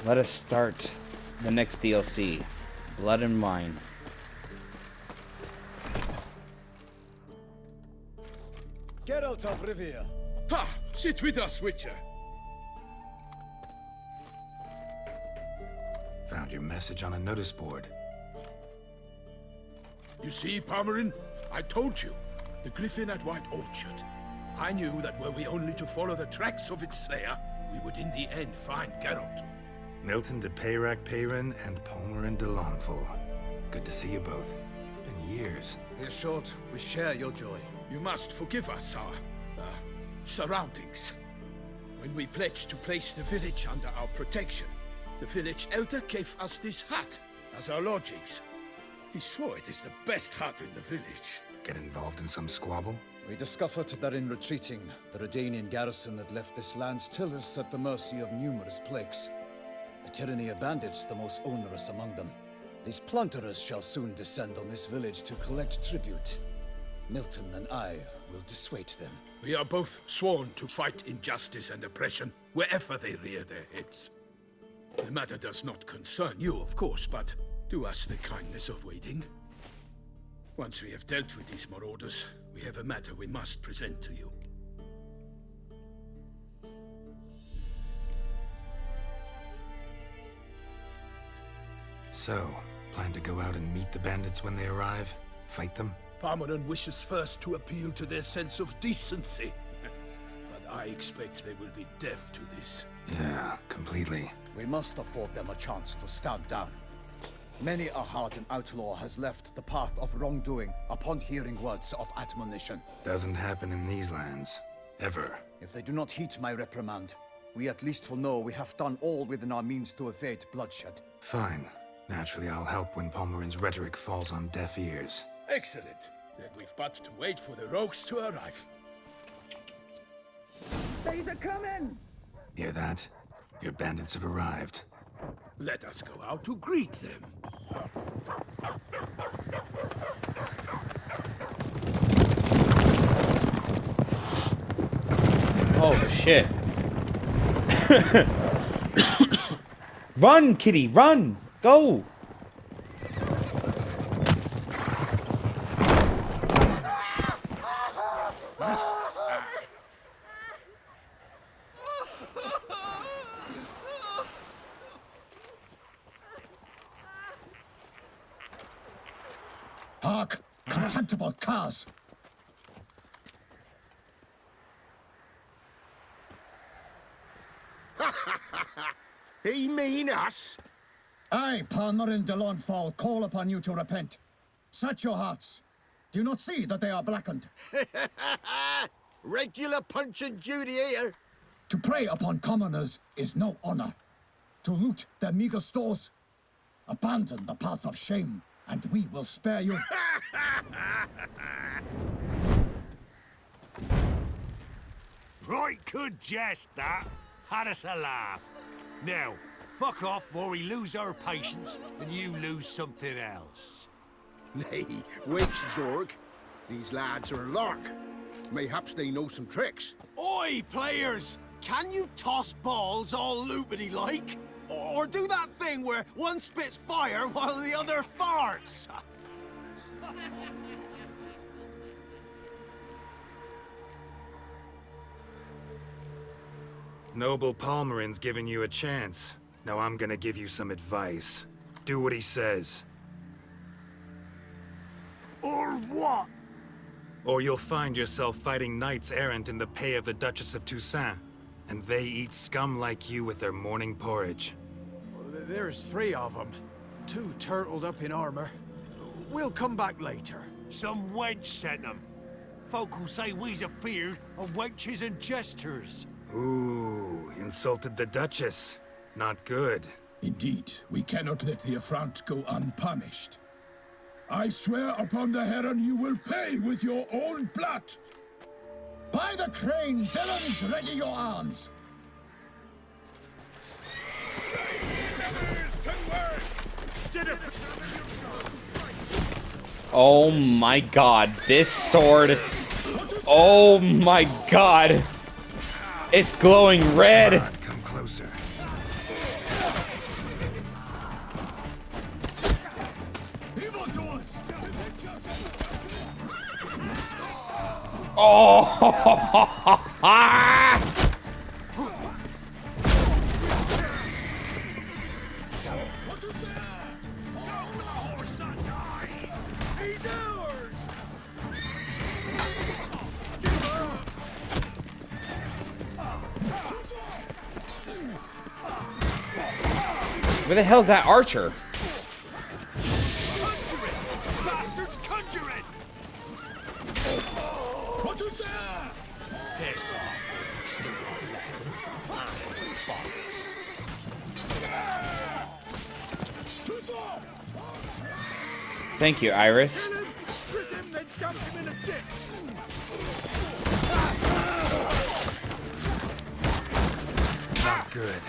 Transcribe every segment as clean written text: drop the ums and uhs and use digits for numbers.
Let us start the next DLC, Blood and Wine. Geralt of Rivia. Ha! Sit with us, Witcher. Found your message on a notice board. You see, Palmerin? I told you. The Griffin at White Orchard. I knew that were we only to follow the tracks of its slayer, we would in the end find Geralt. Milton de Peyrac Peyran and Palmerin de Launfal. Good to see you both. Been years. Be assured, we share your joy. You must forgive us our, surroundings. When we pledged to place the village under our protection, the village elder gave us this hut as our lodgings. He swore it is the best hut in the village. Get involved in some squabble? We discovered that in retreating, the Redanian garrison had left this land still is at the mercy of numerous plagues. A tyranny of bandits, the most onerous among them. These plunderers shall soon descend on this village to collect tribute. Milton and I will dissuade them. We are both sworn to fight injustice and oppression wherever they rear their heads. The matter does not concern you, of course, but do us the kindness of waiting. Once we have dealt with these marauders, we have a matter we must present to you. So, plan to go out and meet the bandits when they arrive? Fight them? Palmerin wishes first to appeal to their sense of decency. But I expect they will be deaf to this. Yeah, completely. We must afford them a chance to stand down. Many a hardened outlaw has left the path of wrongdoing upon hearing words of admonition. Doesn't happen in these lands. Ever. If they do not heed my reprimand, we at least will know we have done all within our means to evade bloodshed. Fine. Naturally, I'll help when Palmerin's rhetoric falls on deaf ears. Excellent. Then we've but to wait for the rogues to arrive. They're coming! Hear that? Your bandits have arrived. Let us go out to greet them. Oh shit. Run, kitty, run! Go! Hark! Contemptible curs! He mean us? I, Palmerin de Launfal, call upon you to repent. Set your hearts. Do you not see that they are blackened? Regular punch and duty here. To prey upon commoners is no honor. To loot their meager stores, abandon the path of shame, and we will spare you. Right good jest, that. Had us a laugh. Now, fuck off or we lose our patience and you lose something else. Nay, wait, Zorg. These lads are lark. Mayhaps they know some tricks. Oi, players! Can you toss balls all loopity-like? Or do that thing where one spits fire while the other farts? Noble Palmerin's giving you a chance. Now I'm gonna give you some advice. Do what he says. Or what? Or you'll find yourself fighting knights errant in the pay of the Duchess of Toussaint. And they eat scum like you with their morning porridge. There's 3 of them. 2 turtled up in armor. We'll come back later. Some wench sent them. Folk who say we's afeard of wenches and jesters. Ooh, insulted the Duchess. Not good. Indeed, we cannot let the affront go unpunished. I swear upon the Heron you will pay with your own blood! By the crane, villains, ready your arms! Oh my god, this sword. Oh my god. It's glowing red. Come closer. Oh! He's ours! Where the hell's that archer? Conjure it! Bastards, conjure it! Piss off. Still got legs. Bollocks. Thank you, Iris. Strip him, then dump him in a ditch! Not good.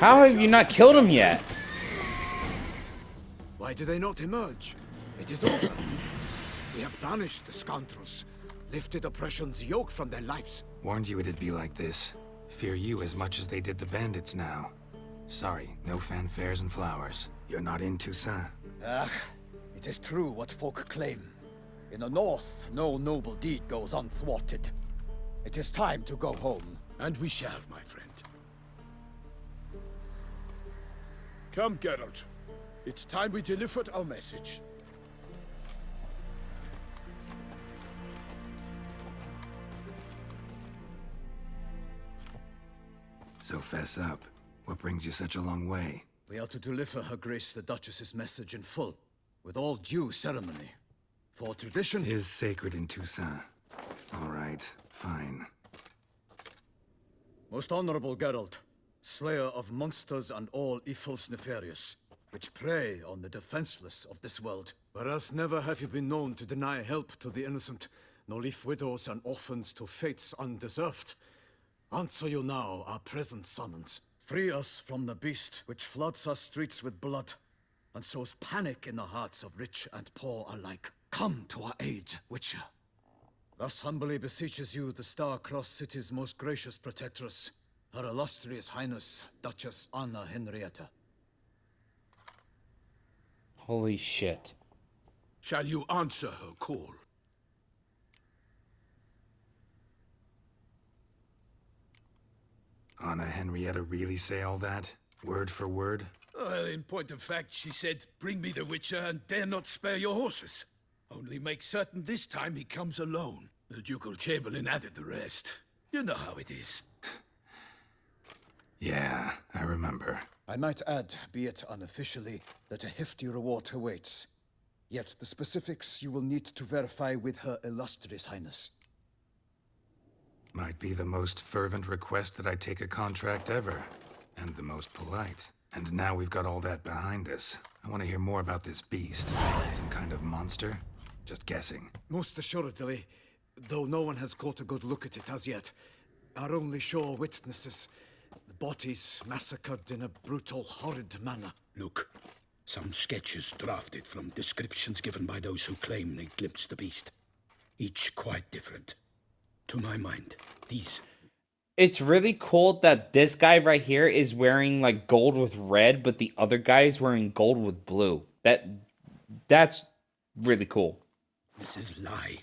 How have you not killed him yet? Why do they not emerge? It is over. We have banished the scoundrels, lifted oppression's yoke from their lives. Warned you it'd be like this. Fear you as much as they did the bandits now. Sorry, no fanfares and flowers. You're not in Toussaint. Ah, it is true what folk claim. In the north, no noble deed goes unthwarted. It is time to go home. And we shall, my friend. Come, Geralt. It's time we delivered our message. So fess up. What brings you such a long way? We are to deliver Her Grace the Duchess's message in full, with all due ceremony. For tradition Is sacred in Toussaint. All right, fine. Most honorable Geralt, slayer of monsters and all evils nefarious, which prey on the defenseless of this world. Whereas never have you been known to deny help to the innocent, nor leave widows and orphans to fates undeserved. Answer you now our present summons. Free us from the beast which floods our streets with blood, and sows panic in the hearts of rich and poor alike. Come to our aid, Witcher. Thus humbly beseeches you the Star-Crossed City's most gracious protectress, Her Illustrious Highness, Duchess Anna Henrietta. Holy shit. Shall you answer her call? Anna Henrietta really say all that? Word for word? Well, in point of fact, she said, bring me the Witcher and dare not spare your horses. Only make certain this time he comes alone. The Ducal Chamberlain added the rest. You know how it is. Yeah, I remember. I might add, be it unofficially, that a hefty reward awaits. Yet the specifics you will need to verify with Her Illustrious Highness. Might be the most fervent request that I take a contract ever. And the most polite. And now we've got all that behind us. I want to hear more about this beast. Some kind of monster? Just guessing. Most assuredly, though no one has caught a good look at it as yet. Our only sure witnesses, the bodies massacred in a brutal, horrid manner. Look, some sketches drafted from descriptions given by those who claim they glimpsed the beast. Each quite different. To my mind, these... It's really cool that this guy right here is wearing like gold with red, but the other guy is wearing gold with blue. That's really cool. This is lie.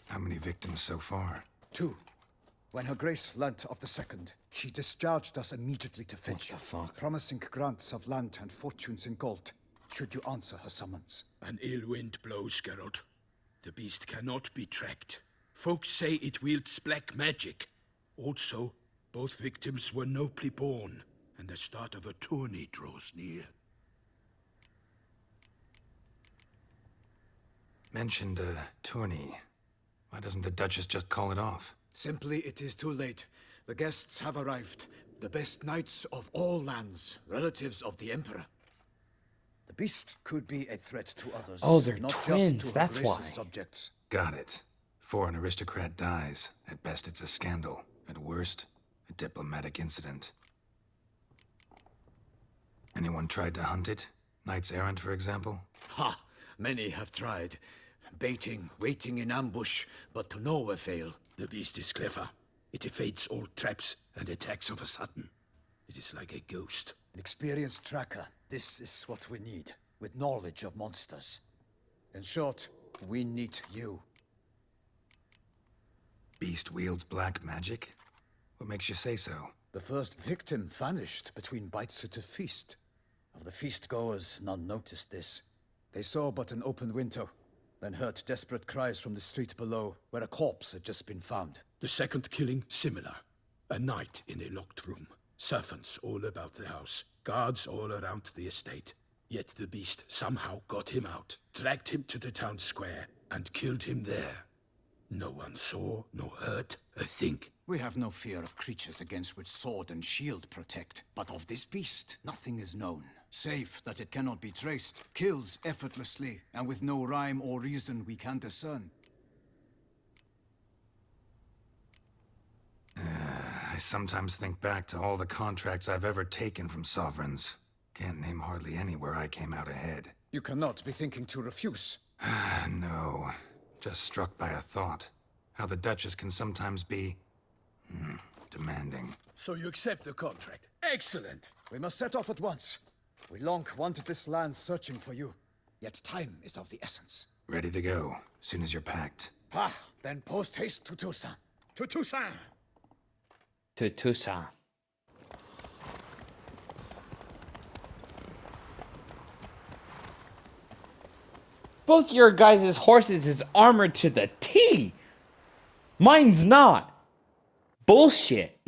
How many victims so far? 2. When Her Grace learnt of the second, she discharged us immediately to fetch you, promising grants of land and fortunes in gold, should you answer her summons. An ill wind blows, Geralt. The beast cannot be tracked. Folks say it wields black magic. Also, both victims were nobly born, and the start of a tourney draws near. Mentioned a tourney. Why doesn't the Duchess just call it off? Simply, it is too late. The guests have arrived. The best knights of all lands, relatives of the Emperor. The beast could be a threat to others. Oh, they're not twins, just to that's her grace's why. subjects. Got it. Before an aristocrat dies, at best it's a scandal. At worst, a diplomatic incident. Anyone tried to hunt it? Knights errant, for example? Ha! Many have tried. Baiting, waiting in ambush, but to no avail. The beast is clever. It evades all traps and attacks of a sudden. It is like a ghost. An experienced tracker. This is what we need, with knowledge of monsters. In short, we need you. Beast wields black magic? What makes you say so? The first victim vanished between bites at a feast. Of the feast-goers, none noticed this. They saw but an open window, then heard desperate cries from the street below, where a corpse had just been found. The second killing, similar. A knight in a locked room. Servants all about the house. Guards all around the estate. Yet the beast somehow got him out, dragged him to the town square, and killed him there. No one saw, nor heard a thing. We have no fear of creatures against which sword and shield protect. But of this beast, nothing is known. Save that it cannot be traced, kills effortlessly, and with no rhyme or reason we can discern. I sometimes think back to all the contracts I've ever taken from sovereigns. Can't name hardly any where I came out ahead. You cannot be thinking to refuse. No. Just struck by a thought. How the Duchess can sometimes be... demanding. So you accept the contract. Excellent! We must set off at once. We long wanted this land searching for you. Yet time is of the essence. Ready to go, soon as you're packed. Ha! Then post haste to Toussaint. To Toussaint! To Toussaint. Both your guys' horses is armored to the T. Mine's not. Bullshit.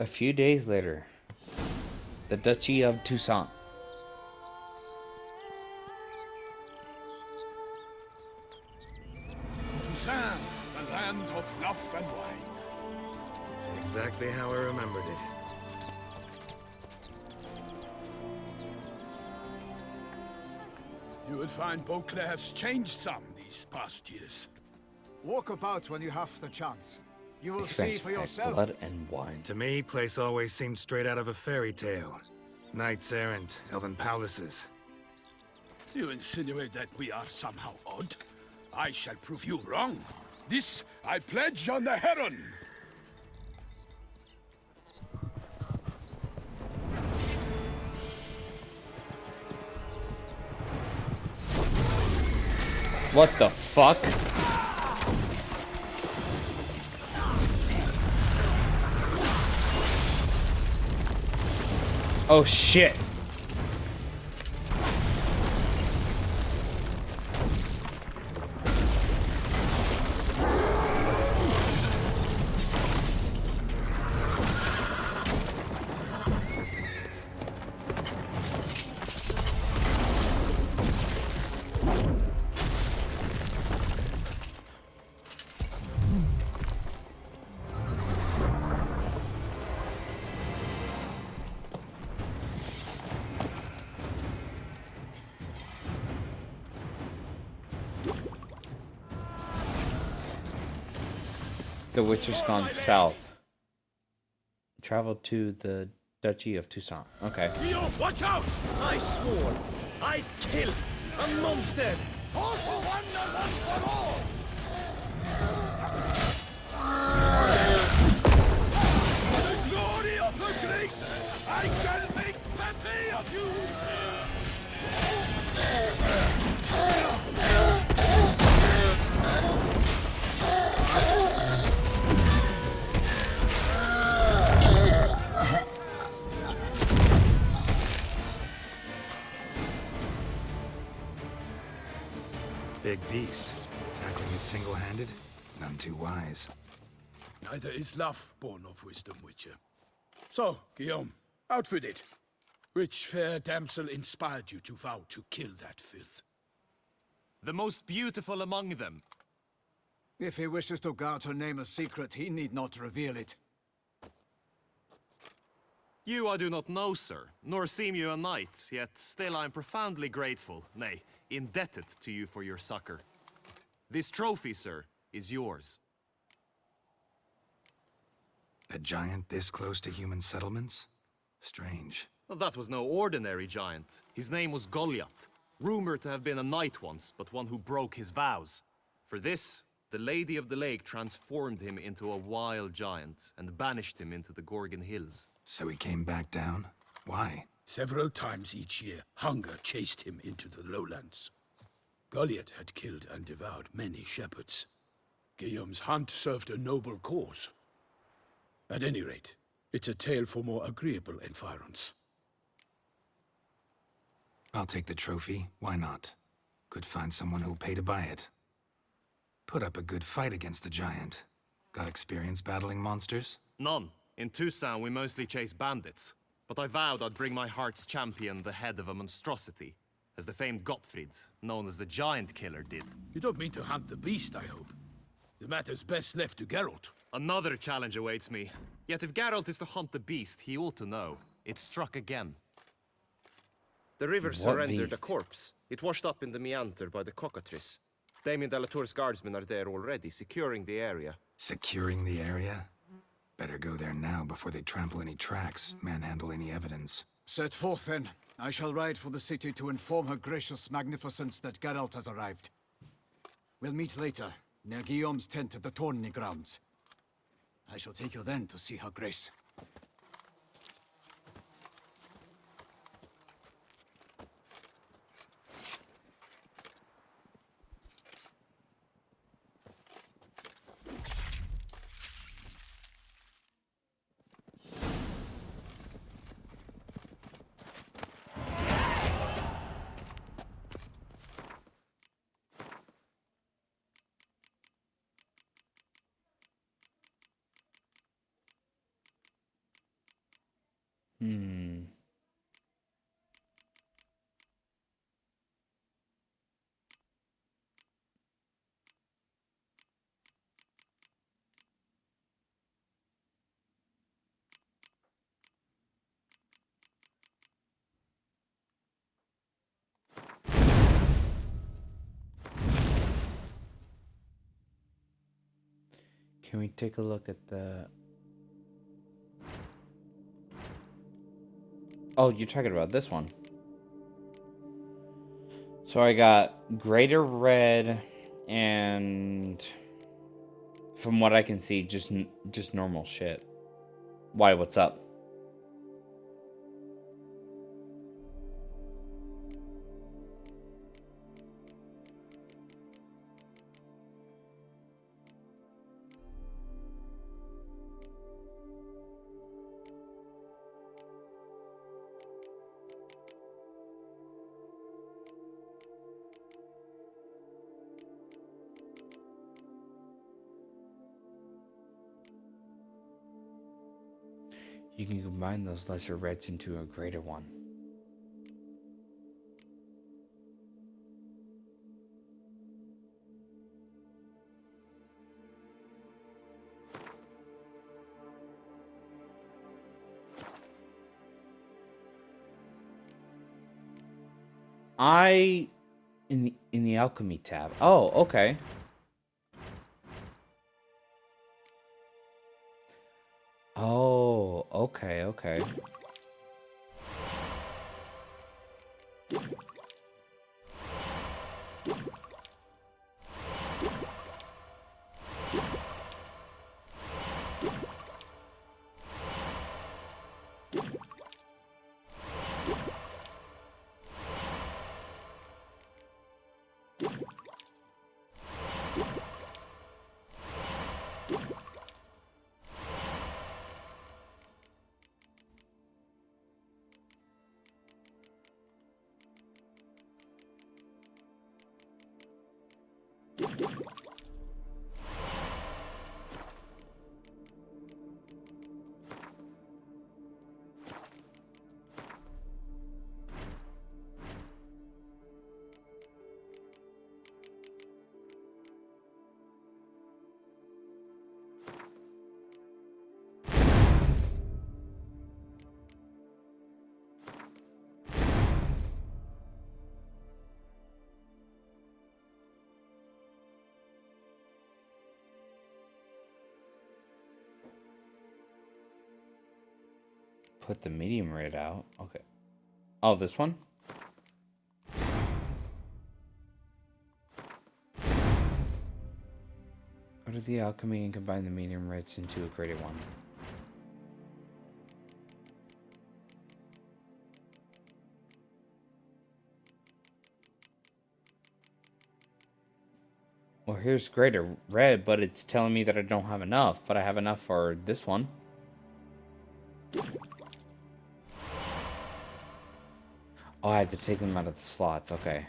A few days later, the Duchy of Toussaint. Toussaint, the land of fluff and wine. Exactly how I remembered it. You will find Beauclair has changed some these past years. Walk about when you have the chance. You will Expense see for pack, yourself. blood and wine. To me, place always seemed straight out of a fairy tale. Knights errant, elven palaces. You insinuate that we are somehow odd? I shall prove you wrong. This I pledge on the Heron. What the fuck? Oh shit. The Witcher's gone south. Travel to the Duchy of Toussaint. Okay. Leo, watch out! I swore I'd kill a monster. All for one and one for all! The glory of her grace! I shall make pate of you! big beast. Tackling it single-handed? None too wise. Neither is love born of wisdom, Witcher. So, Guillaume, outfit it. Which fair damsel inspired you to vow to kill that filth? The most beautiful among them. If he wishes to guard her name a secret, he need not reveal it. You I do not know, sir, nor seem you a knight, yet still I am profoundly grateful, nay, indebted to you for your succor. This trophy, sir, is yours. A giant this close to human settlements? Strange. Well, that was no ordinary giant. His name was Goliath, rumored to have been a knight once, but one who broke his vows. For this, the Lady of the Lake transformed him into a wild giant and banished him into the Gorgon Hills. So he came back down? Why? Several times each year, hunger chased him into the lowlands. Goliath had killed and devoured many shepherds. Guillaume's hunt served a noble cause. At any rate, it's a tale for more agreeable environs. I'll take the trophy. Why not? Could find someone who'll pay to buy it. Put up a good fight against the giant. Got experience battling monsters? None. In Toussaint, we mostly chase bandits. But I vowed I'd bring my heart's champion the head of a monstrosity, as the famed Gottfried, known as the Giant Killer, did. You don't mean to hunt the beast, I hope. The matter's best left to Geralt. Another challenge awaits me. Yet if Geralt is to hunt the beast, he ought to know. It struck again. The river surrendered a corpse. It washed up in the meander by the cockatrice. Damien Delatour's guardsmen are there already, securing the area. Securing the area? Better go there now before they trample any tracks, manhandle any evidence. Set forth then. I shall ride for the city to inform her gracious magnificence that Geralt has arrived. We'll meet later, near Guillaume's tent at the tourney grounds. I shall take you then to see her grace. Can we take a look at the... Oh, you're talking about this one. So I got Greater Red and... From what I can see, just normal shit. Why, what's up? You can combine those lesser reds into a greater one. In the alchemy tab. Oh, okay. Oh, okay, okay. put the medium red out. Okay. Oh, this one? Go to the alchemy and combine the medium reds into a greater one. Well, here's greater red, but it's telling me that I don't have enough. But I have enough for this one. Oh, I have to take them out of the slots. Okay.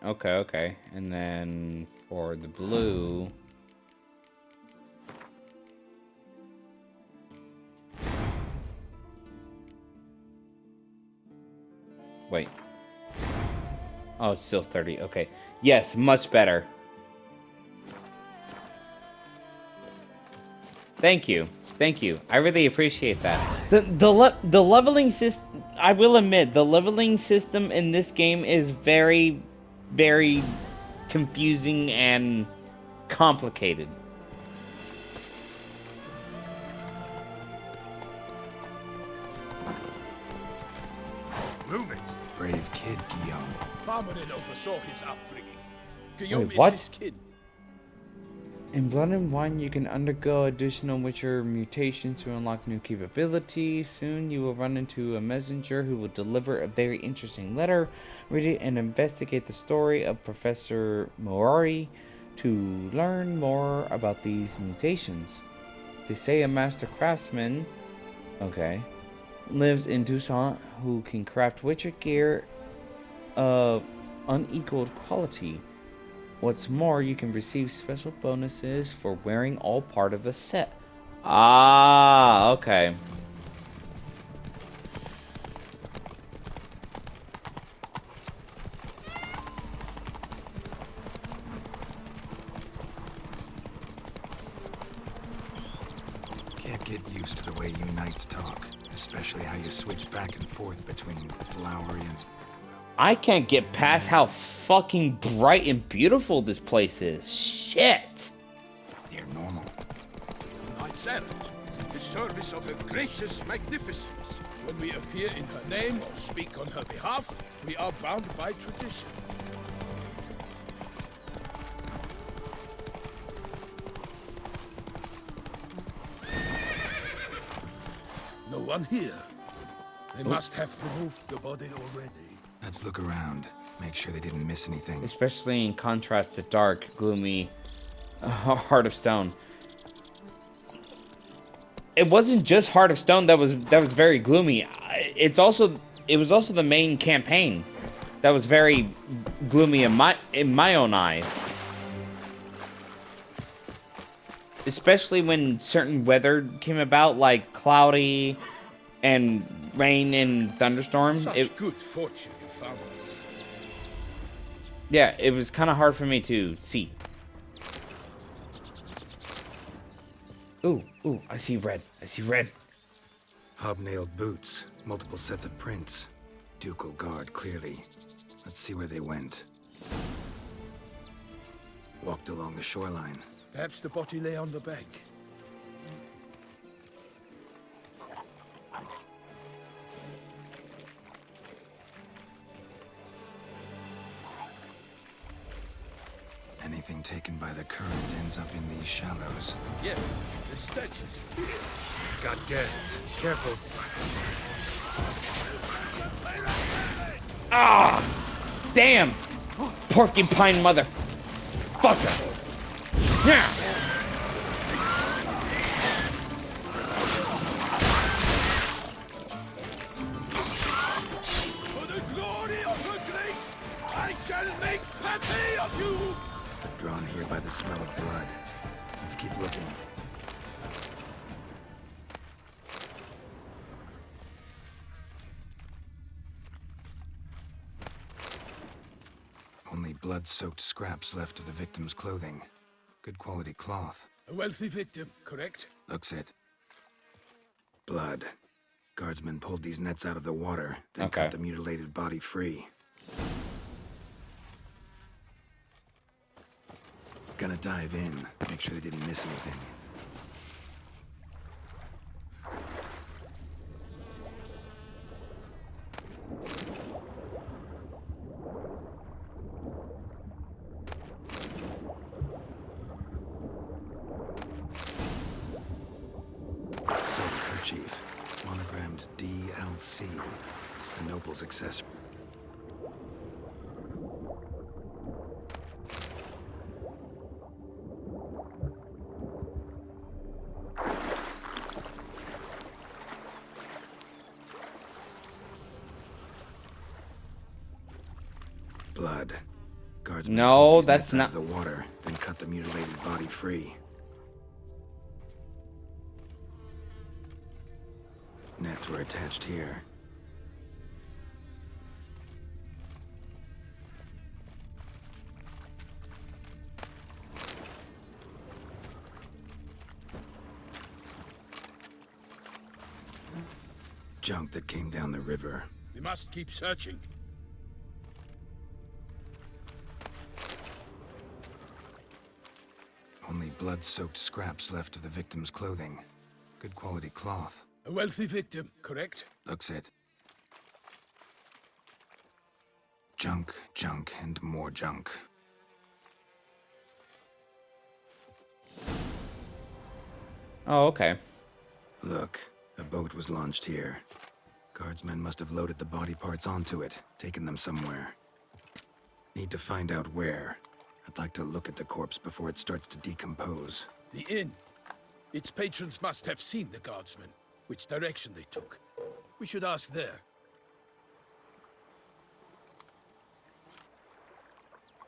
Okay, okay. And then for the blue... Wait. Oh, it's still 30. Okay. Yes, much better. Thank you. Thank you. I really appreciate that. The leveling system, I will admit, the leveling system in this game is very, very confusing and complicated. Move it. Brave kid, Guillaume. Barmarin oversaw his upbringing. Guillaume Wait, what? is his kin. In Blood and Wine, you can undergo additional Witcher mutations to unlock new capabilities. Soon, you will run into a messenger who will deliver a very interesting letter. Read it and investigate the story of Professor Morari to learn more about these mutations. They say a master craftsman, okay, lives in Toussaint who can craft Witcher gear of unequaled quality. What's more, you can receive special bonuses for wearing all part of the set. Ah, okay. Can't get used to the way you knights talk, especially how you switch back and forth between flowery and... I can't get past how fucking bright and beautiful this place is. Shit. Near normal. Knights errant, in the service of her gracious magnificence. When we appear in her name or speak on her behalf, we are bound by tradition. No one here. They must have removed the body already. Let's look around. Make sure they didn't miss anything. Especially in contrast to dark, gloomy Heart of Stone. It wasn't just Heart of Stone that was very gloomy. It was also the main campaign that was very gloomy in my own eyes. Especially when certain weather came about, like cloudy and rain and thunderstorms. Such good fortune you found us. Yeah, it was kind of hard for me to see. Ooh, I see red. I see red. Hobnailed boots, multiple sets of prints. Ducal guard, clearly. Let's see where they went. Walked along the shoreline. Perhaps the body lay on the bank. Anything taken by the current ends up in these shallows. Yes, the stench is fierce. Got guests. Careful. Ah! Damn! Porcupine motherfucker! Yeah! For the glory of her grace, I shall make happy of you! Drawn here by the smell of blood. Let's keep looking. blood-soaked scraps left of the victim's clothing. Good quality cloth. A wealthy victim, correct? Looks it. Blood. Guardsmen pulled these nets out of the water, then Okay. cut the mutilated body free. Gonna dive in, make sure they didn't miss anything. Silk kerchief, monogrammed DLC, a noble's accessory. Blood. Guardsmen No, pulled these that's nets out not- of the water, then cut the mutilated body free. Nets were attached here. Junk that came down the river. We must keep searching. Only blood-soaked scraps left of the victim's clothing. Good quality cloth. A wealthy victim, correct? Looks it. Junk, junk, and more junk. Oh, okay. Look, a boat was launched here. Guardsmen must have loaded the body parts onto it, taken them somewhere. Need to find out where. I'd like to look at the corpse before it starts to decompose. The inn. Its patrons must have seen the guardsmen, which direction they took. We should ask there.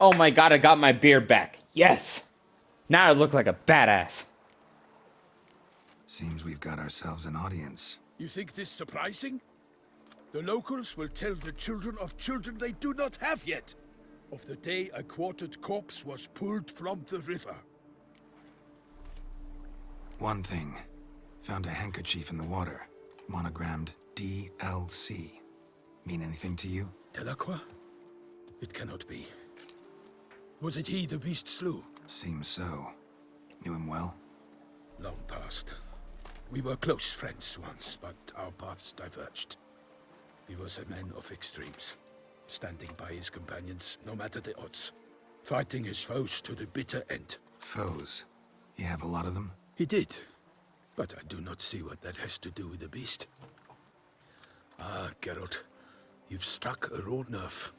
Oh my god, I got my beard back. Yes! Now I look like a badass. Seems we've got ourselves an audience. You think this surprising? The locals will tell the children of children they do not have yet, of the day a quartered corpse was pulled from the river. One thing. Found a handkerchief in the water. Monogrammed DLC. Mean anything to you? Delacroix? It cannot be. Was it he the beast slew? Seems so. Knew him well? Long past. We were close friends once, but our paths diverged. He was a man of extremes, standing by his companions no matter the odds, fighting his foes to the bitter end. Foes. You have a lot of them? He did, but I do not see what that has to do with the beast. Ah, Geralt, you've struck a raw nerve.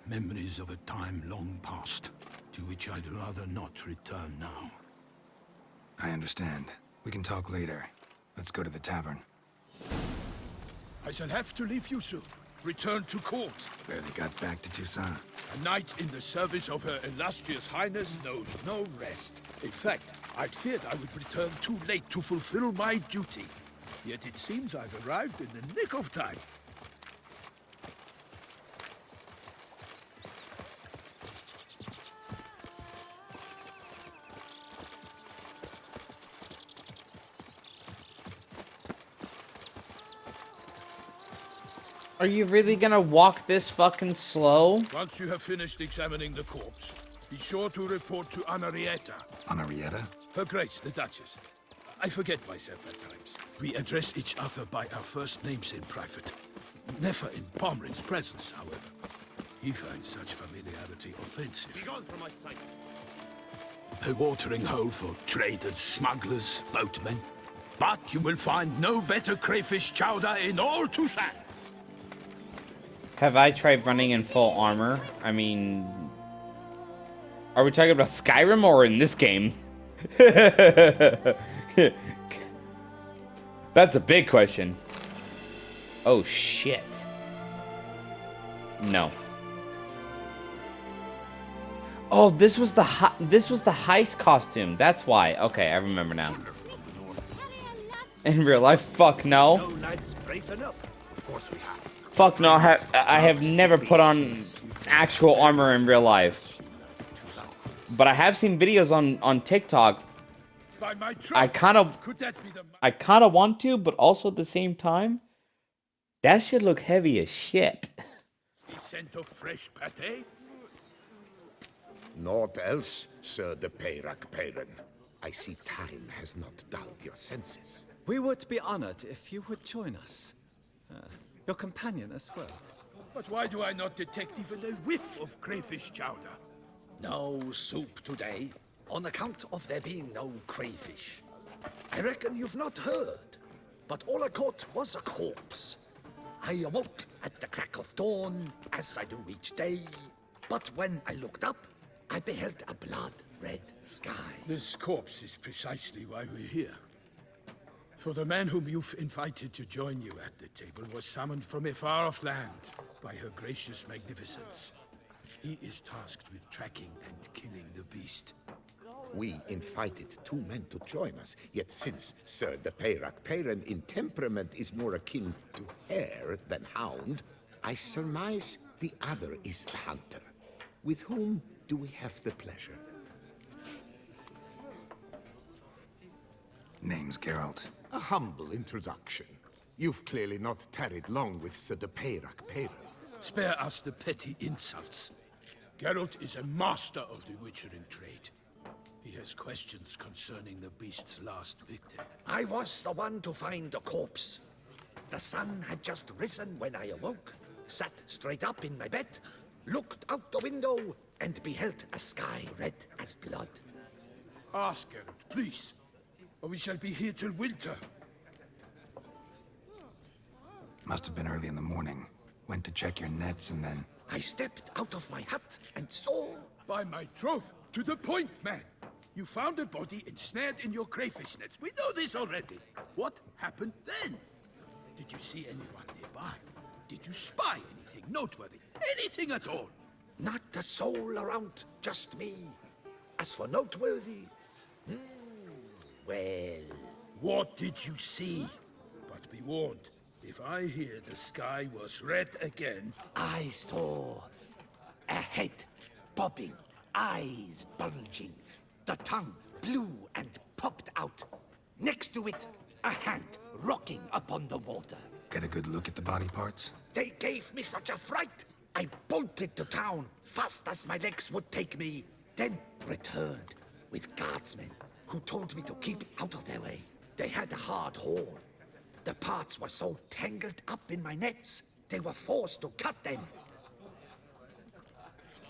Memories of a time long past, to which I'd rather not return now. I understand. We can talk later. Let's go to the tavern. I shall have to leave you soon. Return to court. Barely got back to Toussaint. A knight in the service of Her Illustrious Highness knows no rest. In fact, I'd feared I would return too late to fulfill my duty. Yet it seems I've arrived in the nick of time. Are you really gonna walk this fucking slow? Once you have finished examining the corpse, be sure to report to Anarietta. Anarietta? Her Grace, the Duchess. I forget myself at times. We address each other by our first names in private. Never in Pomrin's presence, however. He finds such familiarity offensive. Begone from my sight. A watering hole for traders, smugglers, boatmen. But you will find no better crayfish chowder in all Toussaint. Have I tried running in full armor? I mean... Are we talking about Skyrim or in this game? That's a big question. Oh shit. No. Oh, this was the heist costume. That's why. Okay, I remember now. In real life, fuck no. No lad's brave enough. Of course we have. Fuck no, I have never put on actual armor in real life. But I have seen videos on TikTok. By my troth, I kind of want to, but also at the same time, that should look heavy as shit. the scent of fresh pate? Naught else, Sir de Peyrac Peyren. I see time has not dulled your senses. We would be honored if you would join us. Your companion as well. But why do I not detect even a whiff of crayfish chowder? No soup today, on account of there being no crayfish. I reckon you've not heard, but all I caught was a corpse. I awoke at the crack of dawn, as I do each day, but when I looked up, I beheld a blood-red sky. This corpse is precisely why we're here. For the man whom you've invited to join you at the table was summoned from a far-off land by her gracious magnificence. He is tasked with tracking and killing the beast. We invited 2 men to join us, yet since Sir de Peyrac Peyren in temperament is more akin to hare than hound, I surmise the other is the hunter. With whom do we have the pleasure? Name's Geralt. A humble introduction. You've clearly not tarried long with Sir de Peyrac Peyren. Spare us the petty insults. Geralt is a master of the witchering trade. He has questions concerning the beast's last victim. I was the one to find the corpse. The sun had just risen when I awoke, sat straight up in my bed, looked out the window, and beheld a sky red as blood. Ask Geralt, please, or we shall be here till winter. Must have been early in the morning. Went to check your nets and then... I stepped out of my hut and saw... By my troth, to the point, man. You found a body ensnared in your crayfish nets. We know this already. What happened then? Did you see anyone nearby? Did you spy anything noteworthy? Anything at all? Not a soul around, just me. As for noteworthy... well... What did you see? But be warned, if I hear the sky was red again... I saw a head bobbing, eyes bulging, the tongue blue and popped out. Next to it, a hand rocking upon the water. Get a good look at the body parts? They gave me such a fright. I bolted to town fast as my legs would take me, then returned with guardsmen who told me to keep out of their way. They had a hard haul. The parts were so tangled up in my nets, they were forced to cut them.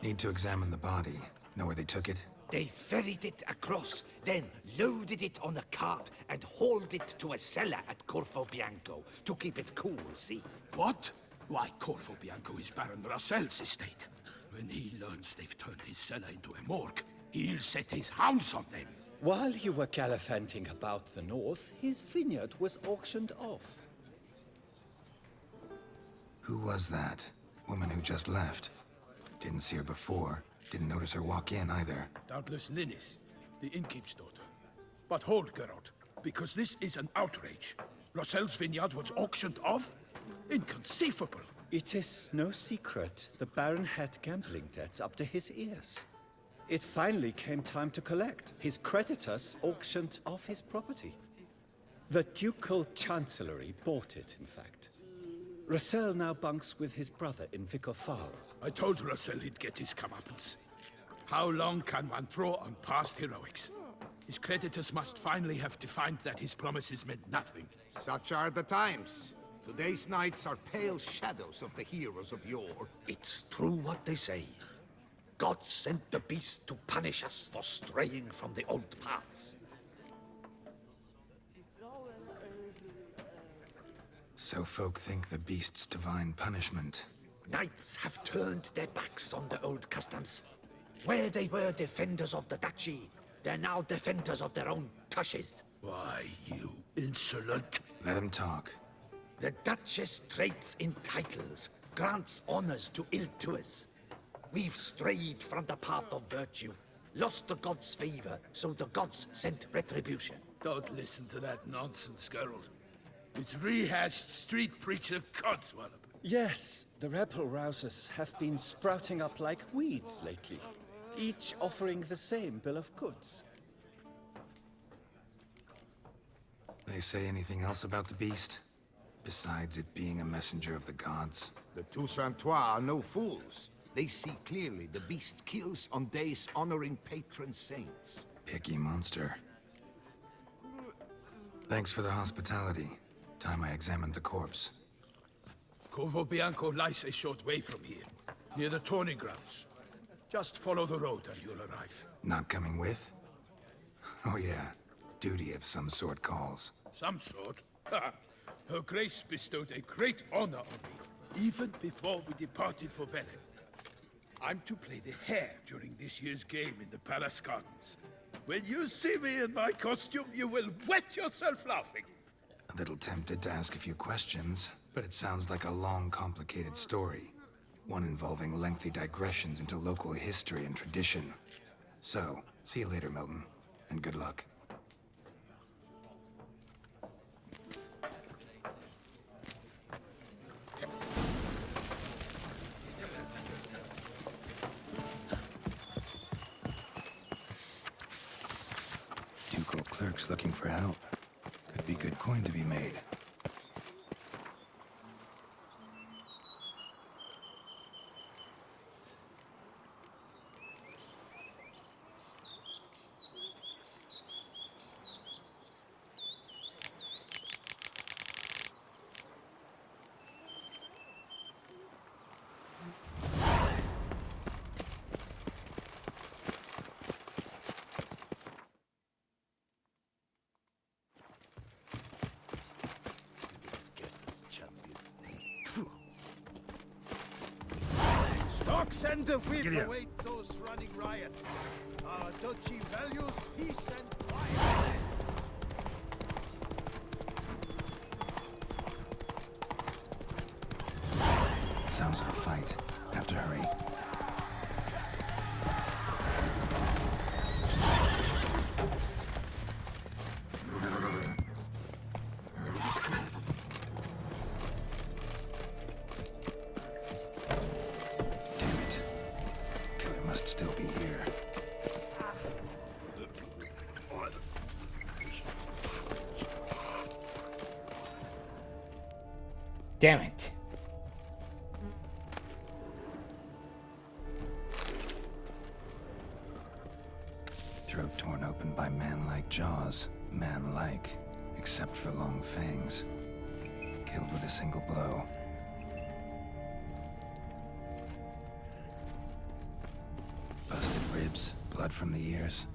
Need to examine the body. Know where they took it? They ferried it across, then loaded it on a cart and hauled it to a cellar at Corvo Bianco to keep it cool, see? What? Why, Corvo Bianco is Baron Rossel's estate. When he learns they've turned his cellar into a morgue, he'll set his hounds on them. While you were gallivanting about the north, his vineyard was auctioned off. Who was that? Woman who just left. Didn't see her before. Didn't notice her walk in either. Doubtless Linnis, the innkeep's daughter. But hold, Geralt, because this is an outrage. Rossel's vineyard was auctioned off? Inconceivable. It is no secret the Baron had gambling debts up to his ears. It finally came time to collect. His creditors auctioned off his property. The Ducal Chancellery bought it, in fact. Rossel now bunks with his brother in Vicofaro. I told Rossel he'd get his comeuppance. How long can one throw on past heroics? His creditors must finally have defined that his promises meant nothing. Such are the times. Today's knights are pale shadows of the heroes of yore. It's true what they say. God sent the beast to punish us for straying from the old paths. So folk think the beast's divine punishment. Knights have turned their backs on the old customs. Where they were defenders of the duchy, they're now defenders of their own tushes. Why, you insolent... Let him talk. The Duchess trades in titles, grants honors to ill-doers. We've strayed from the path of virtue, lost the gods' favor, so the gods sent retribution. Don't listen to that nonsense, Geralt. It's rehashed street preacher Codswallop. Yes, the rebel rousers have been sprouting up like weeds lately, each offering the same bill of goods. They say anything else about the beast? Besides it being a messenger of the gods? The Toussaintois are no fools. They see clearly the beast kills on days honoring patron saints. Picky monster. Thanks for the hospitality. Time I examined the corpse. Corvo Bianco lies a short way from here, near the tourney grounds. Just follow the road and you'll arrive. Not coming with? Oh yeah, duty of some sort calls. Some sort? Her Grace bestowed a great honor on me, even before we departed for Velen. I'm to play the hare during this year's game in the Palace Gardens. When you see me in my costume, you will wet yourself laughing. A little tempted to ask a few questions, but it sounds like a long, complicated story. One involving lengthy digressions into local history and tradition. So, see you later, Milton, and good luck. Ducal clerks looking for help. Could be good coin to be made. Stocks and the whip Giddy up. await those running riot. Our duchy values peace and quiet. Sounds like a fight. Have to hurry. Damn it. Killer must still be here. Damn it. Throat torn open by man-like jaws. Man-like, except for long fangs. Killed with a single blow. Busted ribs, blood from the ears.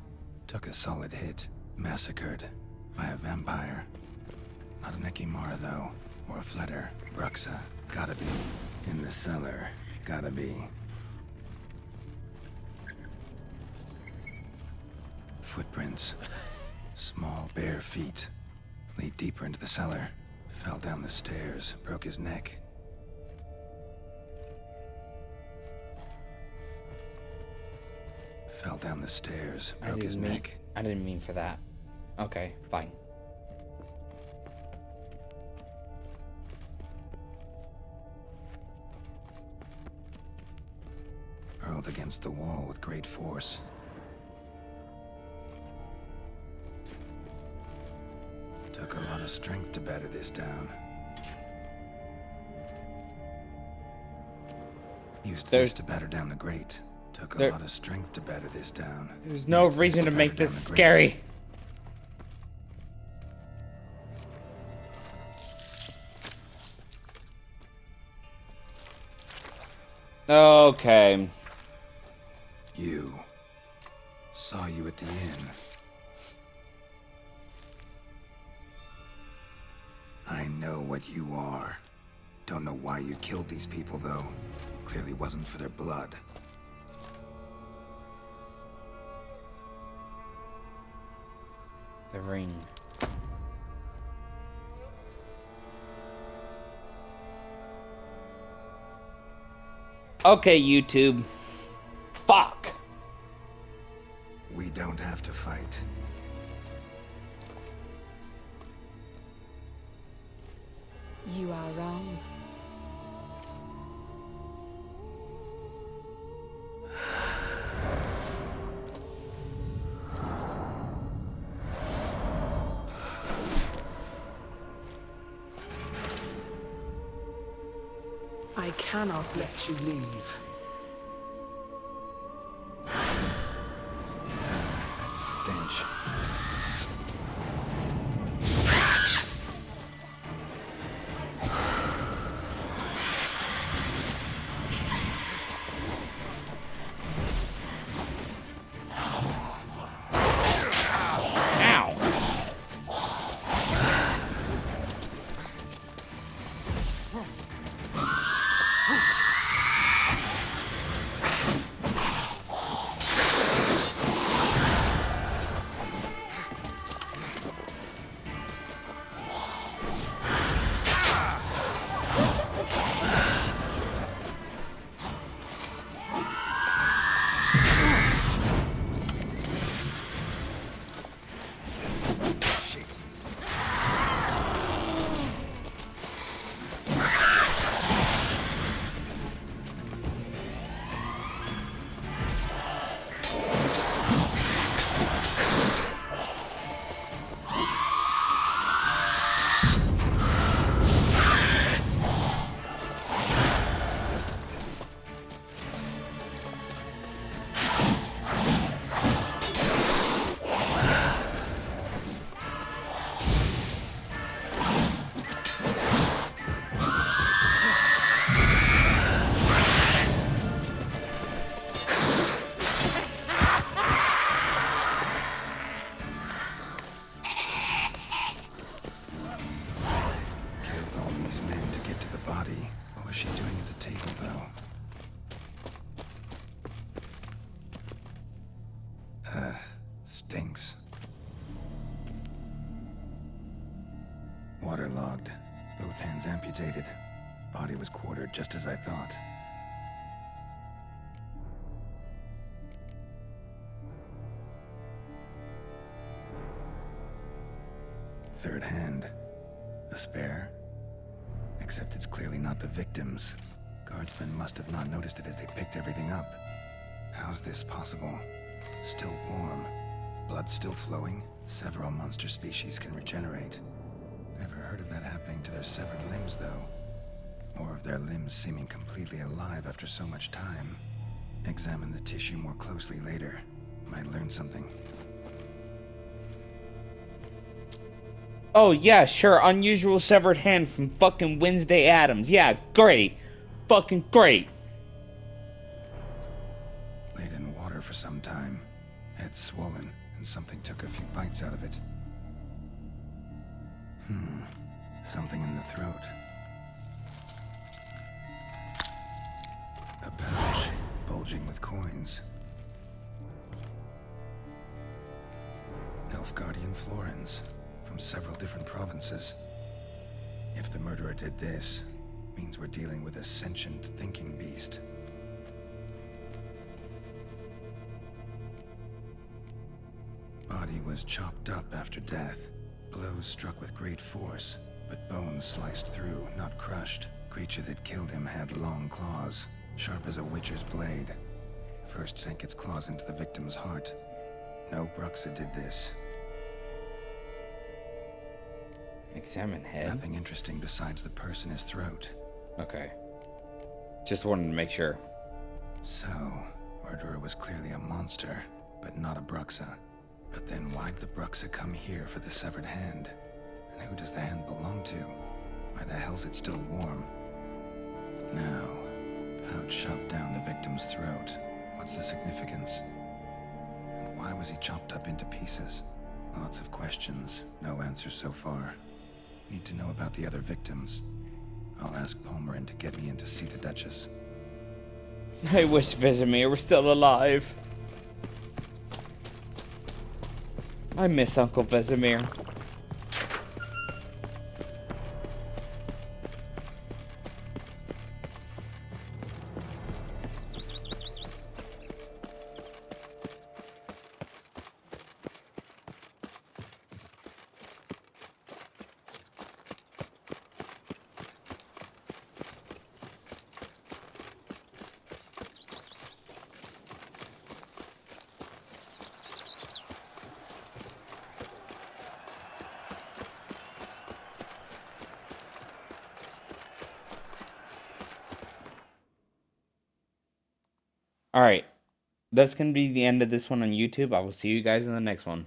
Took a solid hit. Massacred by a vampire. Not an Ekimara, though. Or a Fletter. Bruxa. Gotta be. In the cellar. Gotta be. Footprints. Small, bare feet. Lead deeper into the cellar. Fell down the stairs. Broke his neck. Fell down the stairs. Broke his neck. I didn't mean for that. Okay, fine. Hurled against the wall with great force. Took a lot of strength to batter this down. Used this to batter down the grate. Took a lot of strength to batter this down. There's no reason to make this scary. Okay. You. Saw you at the inn. I know what you are. Don't know why you killed these people, though. Clearly wasn't for their blood. The ring. Okay, YouTube. Fuck. We don't have to fight. You are wrong. I cannot let you leave. That stench. Stinks. Waterlogged. Both hands amputated. Body was quartered just as I thought. Third hand. A spare. Except it's clearly not the victim's. Guardsmen must have not noticed it as they picked everything up. How's this possible? Still warm. Blood still flowing. Several monster species can regenerate. Never heard of that happening to their severed limbs, though. Or of their limbs seeming completely alive after so much time. Examine the tissue more closely later. Might learn something. Oh yeah, sure, unusual severed hand from fucking Wednesday Addams. Yeah, great. Fucking great. Laid in water for some time. Head swollen, and something took a few bites out of it. Something in the throat. A pouch, bulging with coins. Nilfgaardian florins, from several different provinces. If the murderer did this, means we're dealing with a sentient thinking beast. Body was chopped up after death. Blows struck with great force, but bones sliced through, not crushed. Creature that killed him had long claws, sharp as a witcher's blade. First sank its claws into the victim's heart. No Bruxa did this. Examine head. Nothing interesting besides the purse in his throat. Okay. Just wanted to make sure. So, murderer was clearly a monster, but not a Bruxa. But then why'd the Bruxa come here for the severed hand? And who does the hand belong to? Why the hell's it still warm? Now, pouch shoved down the victim's throat. What's the significance? And why was he chopped up into pieces? Lots of questions, no answers so far. Need to know about the other victims. I'll ask Palmerin to get me in to see the Duchess. I wish Vesemir were still alive. I miss Uncle Vesemir. Alright. That's going to be the end of this one on YouTube. I will see you guys in the next one.